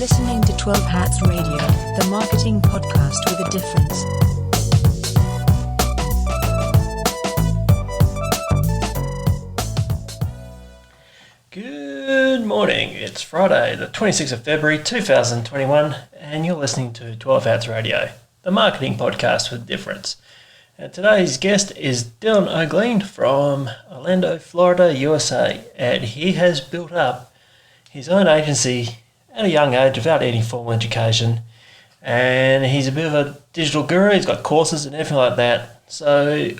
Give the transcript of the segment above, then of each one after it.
listening to 12 Hats Radio, the marketing podcast with a difference. Good morning. It's Friday, the 26th of February 2021, and you're listening to 12 Hats Radio, the marketing podcast with a difference. And today's guest is Dylan O'Gleen from Orlando, Florida, USA, and he has built up his own agency at a young age without any formal education, and he's a bit of a digital guru. He's got courses and everything like that. So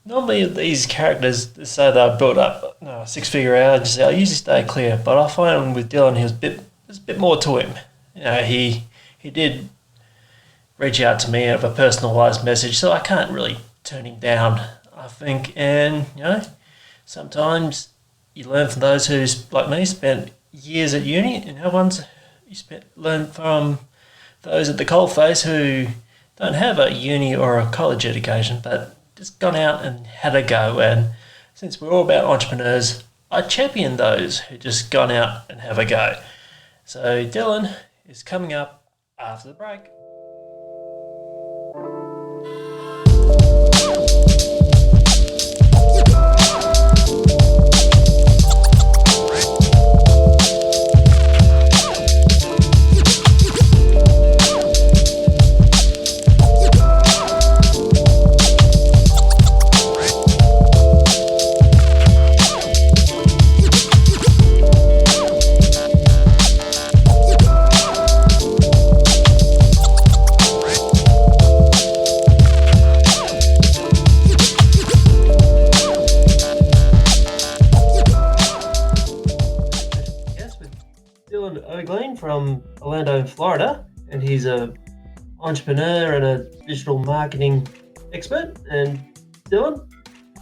normally these characters say they're built up a six-figure agency. I usually stay clear, but I find with Dylan, there's a bit more to him. You know, he did reach out to me of a personalised message, so I can't really turn him down, I think. And, you know, sometimes you learn from those who, like me, spent years at uni, and other ones learn from those at the coalface who don't have a uni or a college education, but just gone out and had a go. And since we're all about entrepreneurs, I champion those who just gone out and have a go. So Dylan is coming up after the break. From Orlando, Florida, and he's a entrepreneur and a digital marketing expert. And Dylan,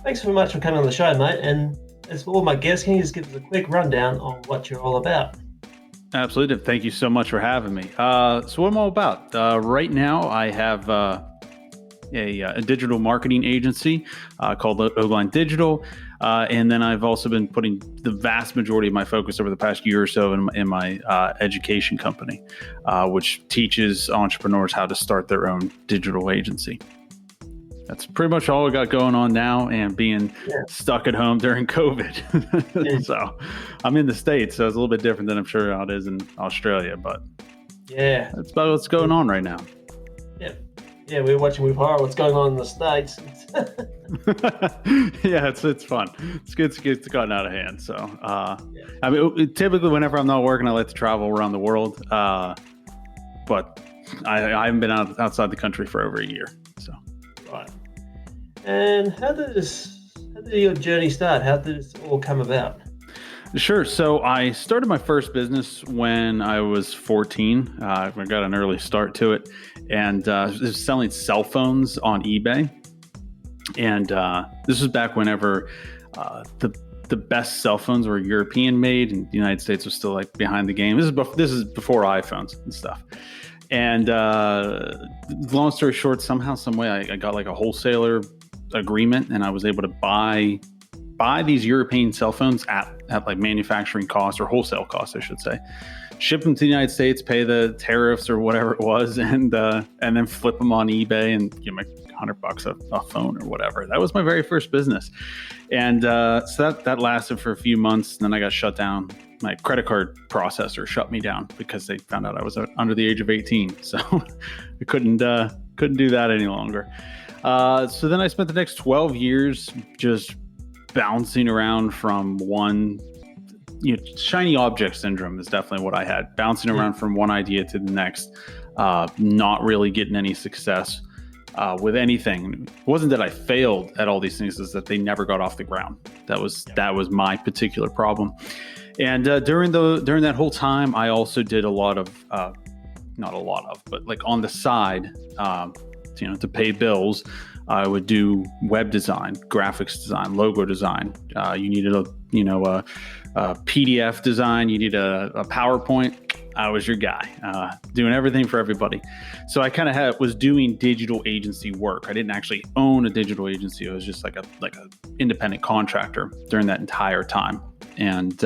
thanks so much for coming on the show, mate. And as for all my guests, can you just give us a quick rundown on what you're all about? Absolutely. Thank you so much for having me. So what I'm all about right now, I have a digital marketing agency called O'Gleen Digital. And then I've also been putting the vast majority of my focus over the past year or so in my education company, which teaches entrepreneurs how to start their own digital agency. That's pretty much all we got going on now, and being stuck at home during COVID. So I'm in the States, so it's a little bit different than I'm sure how it is in Australia, but that's about what's going on right now. Yeah, we're watching with horror what's going on in the States. Yeah, it's fun. It's good. It's gotten out of hand. So, I mean, typically whenever I'm not working, I like to travel around the world. But I haven't been outside the country for over a year. So, right. And how did your journey start? How did this all come about? Sure. So I started my first business when I was 14. I got an early start to it, and was selling cell phones on eBay. And this was back whenever the best cell phones were European made, and the United States was still like behind the game. This is before iPhones and stuff. And long story short, somehow, some way, I got like a wholesaler agreement, and I was able to buy these European cell phones at like manufacturing cost, or wholesale cost, I should say. Ship them to the United States, pay the tariffs or whatever it was, and then flip them on eBay and give me $100 a phone or whatever. That was my very first business. And so that lasted for a few months. And then I got shut down. My credit card processor shut me down because they found out I was under the age of 18. So I couldn't do that any longer. So then I spent the next 12 years just bouncing around from one, shiny object syndrome is definitely what I had. Bouncing around from one idea to the next, not really getting any success with anything. It wasn't that I failed at all these things, it's that they never got off the ground. That was my particular problem. And during that whole time, I also did a lot of, not a lot of, but like on the side, to pay bills. I would do web design, graphics design, logo design. You needed a PDF design. You need a PowerPoint. I was your guy, doing everything for everybody. So I kind of was doing digital agency work. I didn't actually own a digital agency. I was just like a independent contractor during that entire time. And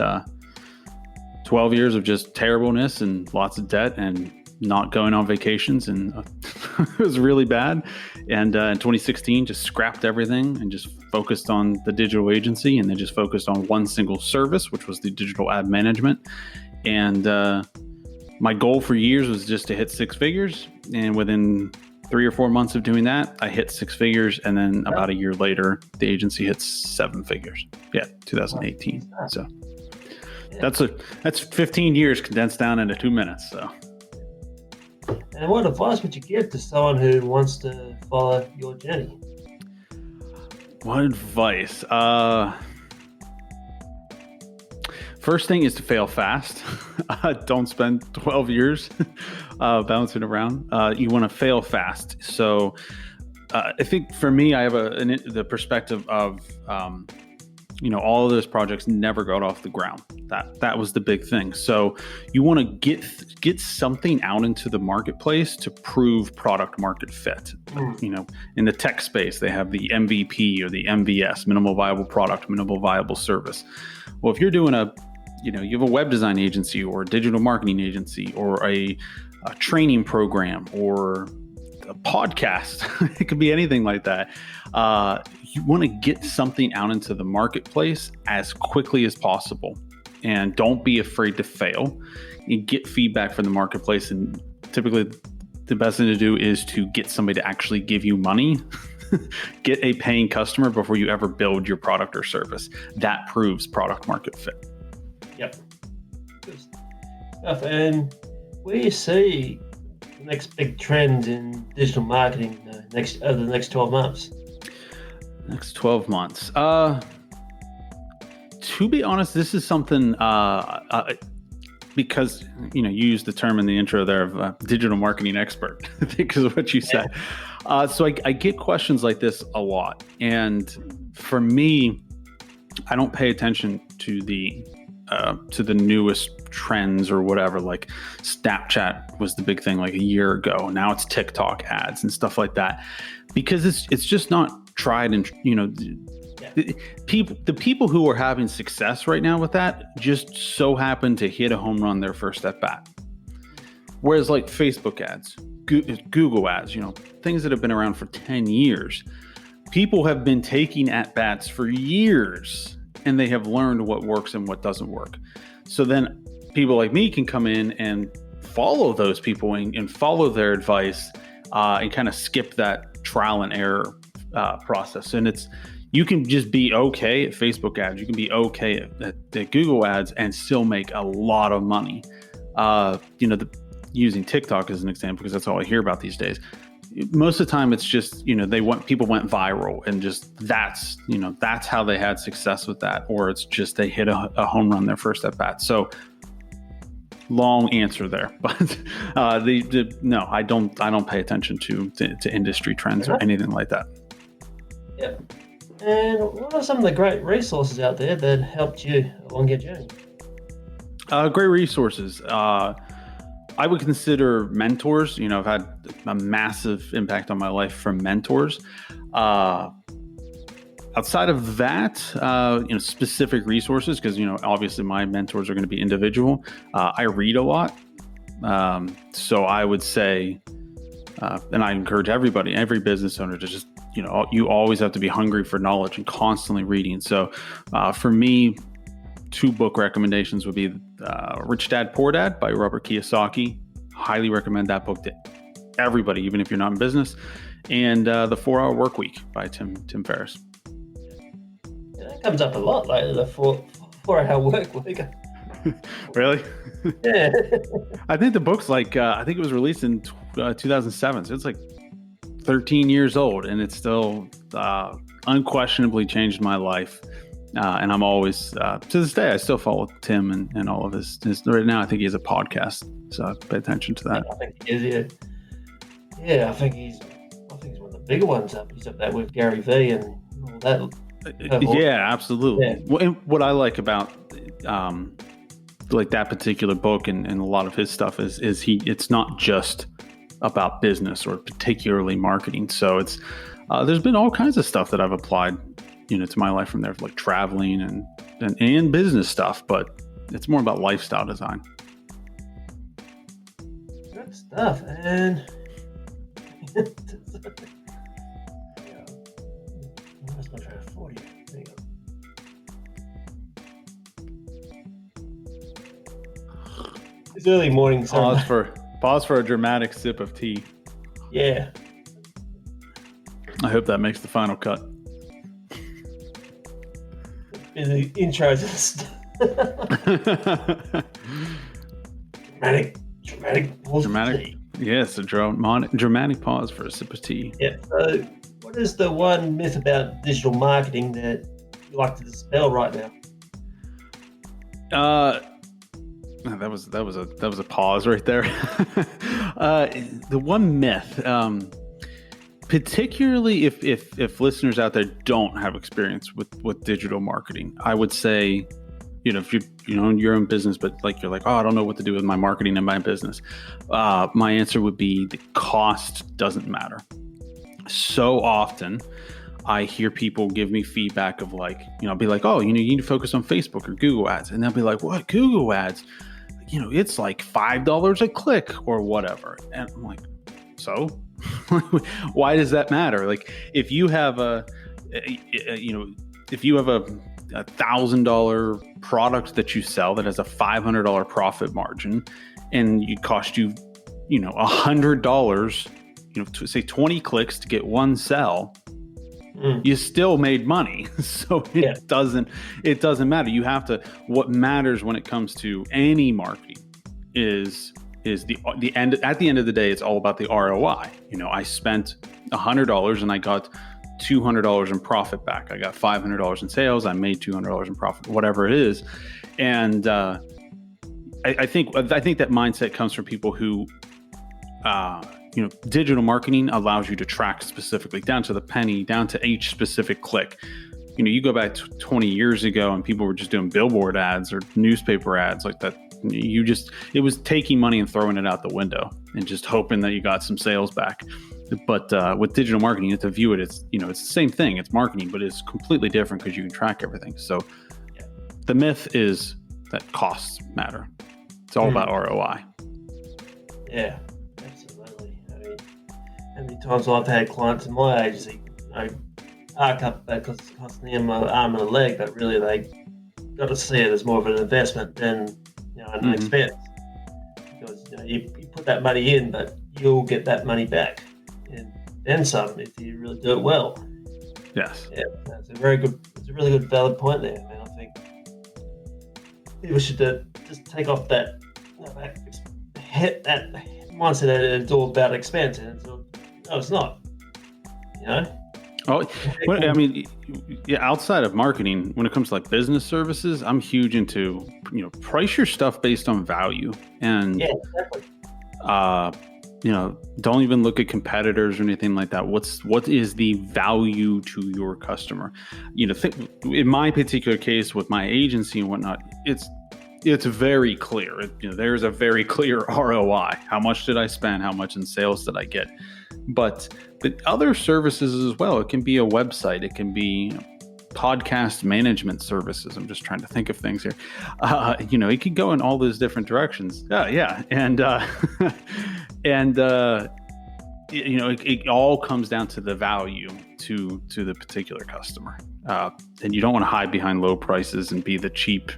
12 years of just terribleness and lots of debt and not going on vacations, and it was really bad. And in 2016, just scrapped everything and just focused on the digital agency, and then just focused on one single service, which was the digital ad management. And my goal for years was just to hit six figures. And within 3 or 4 months of doing that, I hit six figures. And then about a year later, the agency hits seven figures. Yeah, 2018. So that's 15 years condensed down into 2 minutes. So. And what advice would you give to someone who wants to follow your journey? What advice? First thing is to fail fast. Don't spend 12 years bouncing around. You want to fail fast. So I think for me, I have the perspective of, all of those projects never got off the ground. That was the big thing. So you want to get something out into the marketplace to prove product market fit. In the tech space, they have the MVP or the MVS, minimal viable product, minimal viable service. Well, if you're doing you have a web design agency or a digital marketing agency or a training program or a podcast, it could be anything like that. You want to get something out into the marketplace as quickly as possible, and don't be afraid to fail. You get feedback from the marketplace, and typically the best thing to do is to get somebody to actually give you money. Get a paying customer before you ever build your product or service. That proves product market fit. Yep. Good stuff. And where do you see the next big trends in digital marketing over the next 12 months? Next 12 months. To be honest, this is something because you used the term in the intro there of digital marketing expert because of what you said. So I get questions like this a lot, and for me, I don't pay attention to the newest trends or whatever. Like Snapchat was the big thing like a year ago. Now it's TikTok ads and stuff like that, because it's just not tried. And the people who are having success right now with that just so happen to hit a home run their first at bat. Whereas like Facebook ads, Google ads, things that have been around for 10 years, people have been taking at bats for years, and they have learned what works and what doesn't work. So then people like me can come in and follow those people and follow their advice and kind of skip that trial and error process. And you can just be okay at Facebook ads. You can be okay at Google ads and still make a lot of money. Using TikTok as an example, because that's all I hear about these days. Most of the time it's just, people went viral, and just that's how they had success with that, or it's just they hit a home run their first at bat. So long answer there, but no, I don't pay attention to industry trends or anything like that. Yep. And what are some of the great resources out there that helped you along your journey? Great resources. I would consider mentors. I've had a massive impact on my life from mentors. Outside of that, specific resources, because, obviously my mentors are going to be individual. I read a lot. So I would say, and I encourage every business owner to just, you always have to be hungry for knowledge and constantly reading. So for me, 2 book recommendations would be Rich Dad, Poor Dad by Robert Kiyosaki. Highly recommend that book to everybody, even if you're not in business. And The 4-Hour Workweek by Tim Ferriss. Yeah, that comes up a lot lately, the 4-hour workweek. Really? Yeah. I think the book's I think it was released in 2007. So it's like 13 years old, and it's still unquestionably changed my life. And I'm always, to this day, I still follow Tim and all of his. Right now, I think he has a podcast, so I pay attention to that. I think he is, yeah. I think he's one of the bigger ones. He's up there with Gary Vee and all that. Yeah, absolutely. Yeah. What I like about that particular book and a lot of his stuff is it's not just about business or particularly marketing. So it's there's been all kinds of stuff that I've applied to my life from there, like traveling and business stuff. But It's more about lifestyle design. Good stuff. And I lost my train of thought here. There you go. It's early morning, so Pause for a dramatic sip of tea. yeah. I hope that makes the final cut. In the intros and stuff. Dramatic pause. Dramatic. Yes, a dramatic pause for a sip of tea. Yeah. So, what is the one myth about digital marketing that you like to dispel right now? That was a pause right there. The one myth, particularly if listeners out there don't have experience with digital marketing, I would say, if you own your own business, but you're like, oh, I don't know what to do with my marketing and my business. My answer would be the cost doesn't matter. So often I hear people give me feedback of I'll be like, oh, you need to focus on Facebook or Google ads. And they'll be like, what, Google ads? It's like $5 a click or whatever. And I'm like, so why does that matter? If you have a $1,000 product that you sell that has a $500 profit margin, and it cost you, $100, to say 20 clicks to get one sell, you still made money. So it doesn't matter. You have to, what matters when it comes to any marketing is the end. At the end of the day, it's all about the ROI. I spent $100 and I got $200 in profit back. I got $500 in sales. I made $200 in profit, whatever it is. And I think that mindset comes from people who, digital marketing allows you to track specifically down to the penny, down to each specific click. You go back 20 years ago and people were just doing billboard ads or newspaper ads like that. It was taking money and throwing it out the window and just hoping that you got some sales back. But with digital marketing, you have to view it as, it's the same thing. It's marketing, but it's completely different because you can track everything. So the myth is that costs matter. It's all about ROI. Yeah, absolutely. I mean, how many times I've had clients in my agency, arc up because it's costing them an arm and a leg, but really they got to see it as more of an investment than an expense. Because you put that money in, but you'll get that money back, and then some if you really do it well. Yes. Yeah, it's a really good valid point there, man. I think people should just take off that mindset that it's all about expense, and it's not. Oh, outside of marketing, when it comes to business services, I'm huge into, price your stuff based on value. And, exactly. Don't even look at competitors or anything like that. What is the value to your customer? In my particular case with my agency and whatnot, it's very clear. There's a very clear ROI. How much did I spend? How much in sales did I get? But other services as well. It can be a website. It can be podcast management services. I'm just trying to think of things here. It could go in all those different directions. And it all comes down to the value to the particular customer. And you don't want to hide behind low prices and be the cheap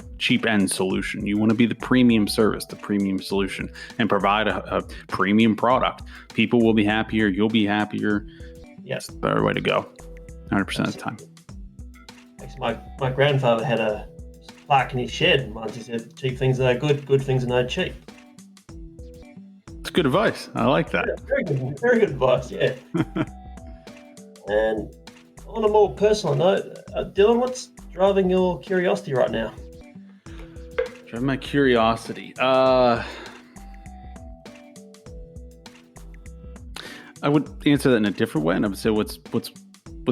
end solution. You want to be the premium service, the premium solution, and provide a premium product. People will be happier. You'll be happier. Yes, the better way to go. 100% of the time. My grandfather had a plaque in his shed, and once he said, "Cheap things are good things are no cheap." It's good advice. I like that. Yeah, very good advice. Yeah. And on a more personal note, Dylan, what's driving your curiosity right now? Driving my curiosity. I would answer that in a different way, and I would say what's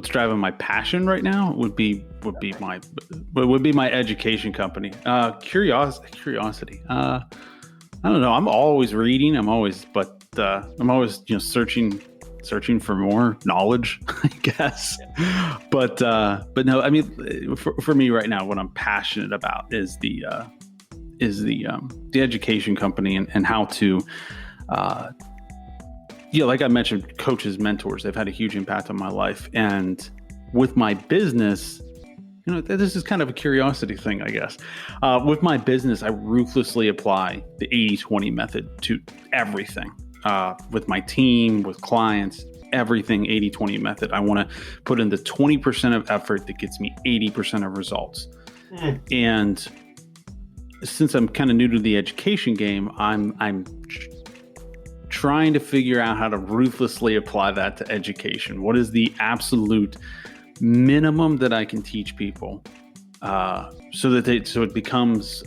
driving my passion right now would be my education company. Curiosity. I don't know. I'm always reading. I'm always searching for more knowledge, I guess. But no, I mean, for me right now, what I'm passionate about is the education company and how to, like I mentioned, coaches, mentors, they've had a huge impact on my life. And with my business, this is kind of a curiosity thing, I guess. With my business, I ruthlessly apply the 80-20 method to everything. With my team, with clients, everything 80-20 method. I want to put in the 20% of effort that gets me 80% of results. And since I'm kind of new to the education game, I'm trying to figure out how to ruthlessly apply that to education. What is the absolute minimum that I can teach people, so it becomes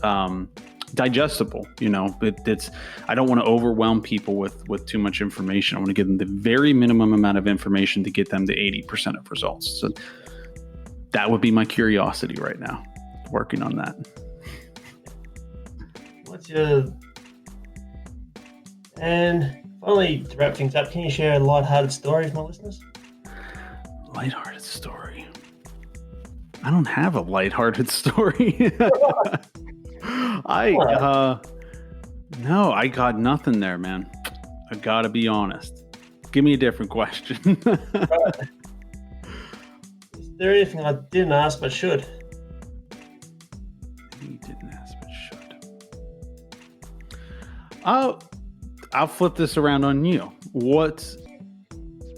digestible? I don't want to overwhelm people with too much information. I want to give them the very minimum amount of information to get them to 80% of results. So that would be my curiosity right now, working on that. And finally, to wrap things up, can you share a lighthearted story with my listeners? Lighthearted story. I don't have a lighthearted story. No, I got nothing there, man. I gotta be honest. Give me a different question. Is there anything I didn't ask but should? You didn't ask but should. I'll flip this around on you.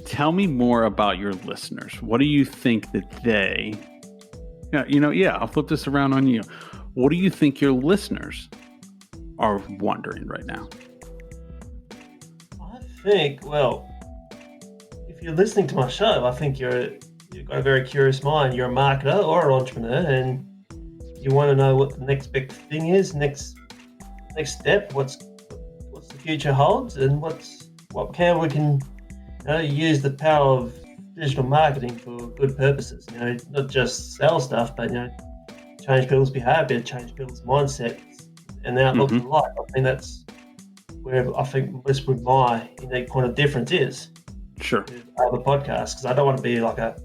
Tell me more about your listeners. What do you think that they... I'll flip this around on you. What do you think your listeners are wondering right now? I think, if you're listening to my show, I think you've got a very curious mind. You're a marketer or an entrepreneur, and you want to know what the next big thing is, next step, what's the future holds, and how we can use the power of digital marketing for good purposes. Not just sell stuff, but change people's behavior, change people's mindsets and their outlook on life. I think that's where I think this with my unique point of difference is. Sure. To other podcasts, because I don't want to be like a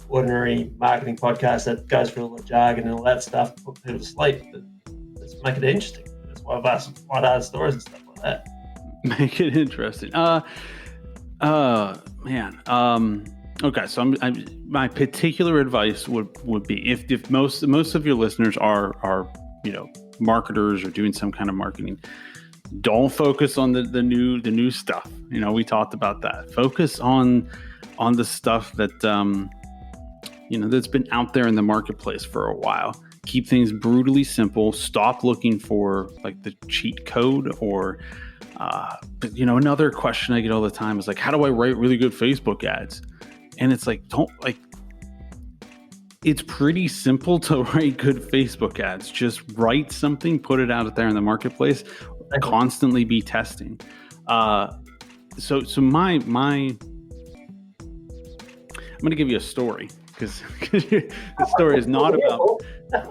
ordinary marketing podcast that goes through all the jargon and all that stuff to put people to sleep. But let's make it interesting. That's why I've asked lighthearted stories and stuff like that. Make it interesting. Okay, so my particular advice would be if most of your listeners are marketers or doing some kind of marketing, don't focus on the new stuff. We talked about that. Focus on the stuff that that's been out there in the marketplace for a while. Keep things brutally simple. Stop looking for like the cheat code or another question I get all the time is like, how do I write really good Facebook ads? And it's like, it's pretty simple to write good Facebook ads. Just write something, put it out there in the marketplace, constantly be testing. So my I'm going to give you a story because the story is not about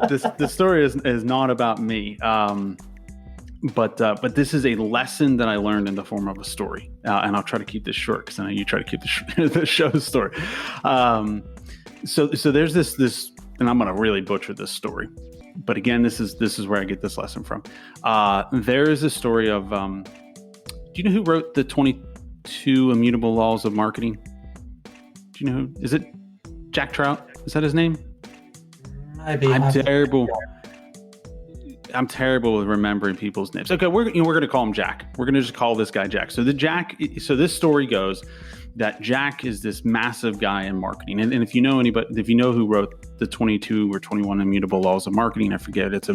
this. The story is not about me. But this is a lesson that I learned in the form of a story, and I'll try to keep this short because I know you try to keep the show short. So there's this, and I'm going to really butcher this story, but again, this is where I get this lesson from. There is a story of, do you know who wrote the 22 Immutable Laws of Marketing? Do you know who? Is it Jack Trout? Is that his name? Maybe. I'm terrible with remembering people's names. Okay, we're going to call him Jack. We're going to just call this guy Jack. So this story goes that Jack is this massive guy in marketing. And if you know who wrote the 22 or 21 Immutable Laws of Marketing, I forget. It's a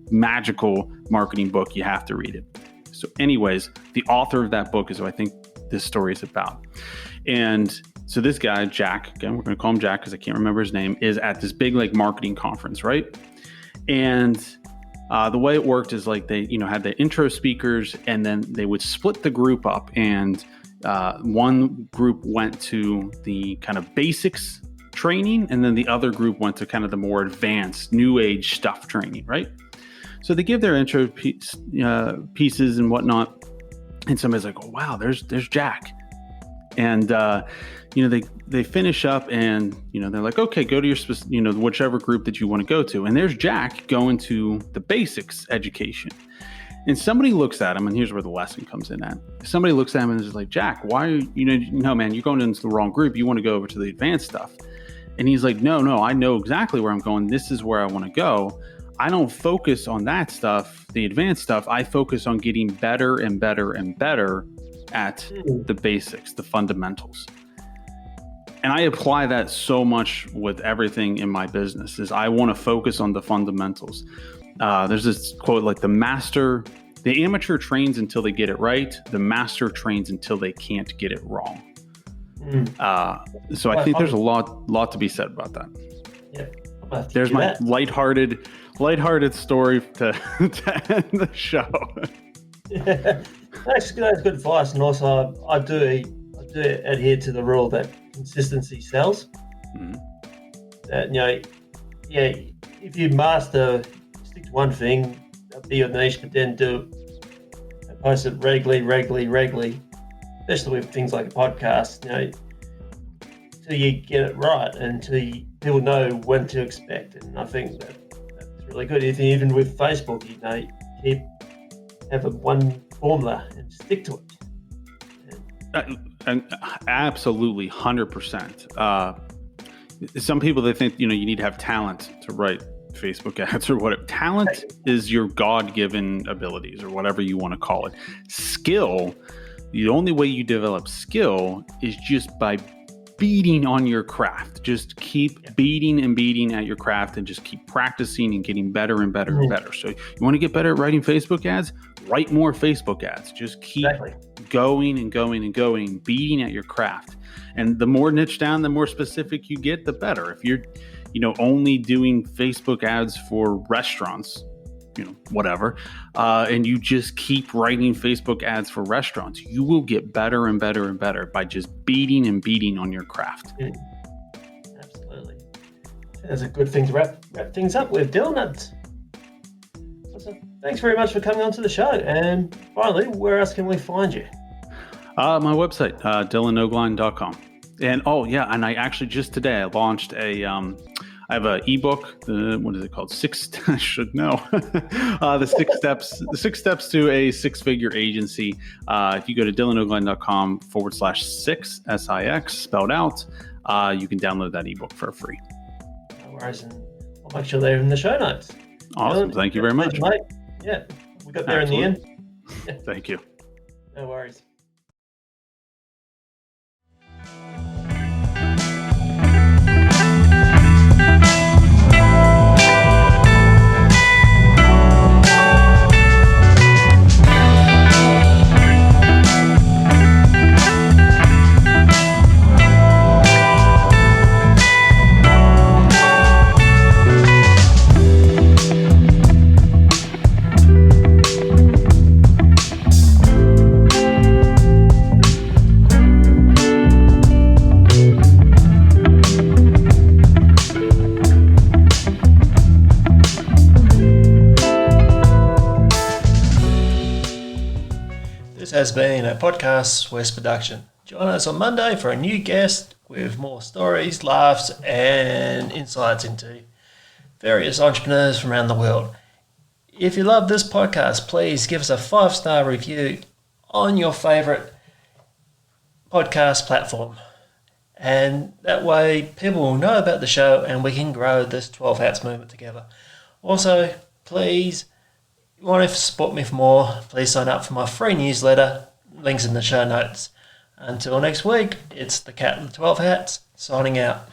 magical marketing book. You have to read it. So anyways, the author of that book is who I think this story is about. And so this guy, Jack, again, we're going to call him Jack because I can't remember his name, is at this big marketing conference, right? And the way it worked is they, had the intro speakers, and then they would split the group up, and one group went to the kind of basics training, and then the other group went to kind of the more advanced new age stuff training, right? So they give their intro pieces and whatnot, and somebody's like, "Oh wow, there's Jack." And they finish up, and they're like, okay, go to your whichever group that you want to go to. And there's Jack going to the basics education. And somebody looks at him, and here's where the lesson comes in at. Somebody looks at him and is like, Jack, why are no, man, you're going into the wrong group. You want to go over to the advanced stuff. And he's like, no, I know exactly where I'm going. This is where I want to go. I don't focus on that stuff, the advanced stuff. I focus on getting better and better and better at the basics, the fundamentals. And I apply that so much with everything in my business is I want to focus on the fundamentals. There's this quote like the amateur trains until they get it right. The master trains until they can't get it wrong. So I think there's a lot to be said about that. Yeah. There's my lighthearted story to end the show. Yeah. That's good advice. And also I do adhere to the rule that consistency sells. If you stick to one thing, be your niche, but then post it regularly, especially with things like a podcast, till you get it right and people know when to expect it. And I think that's really good. Even with Facebook, have one formula and stick to it. And absolutely, 100%. Some people, they think you need to have talent to write Facebook ads or whatever. Talent is your God-given abilities or whatever you want to call it. Skill, the only way you develop skill is just by beating on your craft. Just keep beating at your craft and just keep practicing and getting better and better and better. So you want to get better at writing Facebook ads? Write more Facebook ads. Just keep going and going, beating at your craft. And the more niche down, the more specific you get, the better. If you're only doing Facebook ads for restaurants, whatever, and you just keep writing Facebook ads for restaurants, you will get better and better and better by just beating on your craft. Absolutely. That's a good thing to wrap things up with, Dylan. So thanks very much for coming on to the show. And finally, where else can we find you? My website, dylanogline.com. And and I actually just today I launched I have an ebook. What is it called? I should know. The six steps to a six-figure agency. If you go to dylanogline.com/6 SIX spelled out, you can download that ebook for free. No worries, and I'll make sure they're in the show notes. Awesome. Thank you very much. Mate. Yeah, we got there in the end. Thank you. No worries. This has been a Podcast West production. Join us on Monday for a new guest with more stories, laughs, and insights into various entrepreneurs from around the world. If you love this podcast, please give us a 5-star review on your favorite podcast platform. And that way people will know about the show and we can grow this 12 Hats movement together. Also, please, if you want to support me for more, please sign up for my free newsletter. Links in the show notes. Until next week, it's the Cat with the 12 Hats signing out.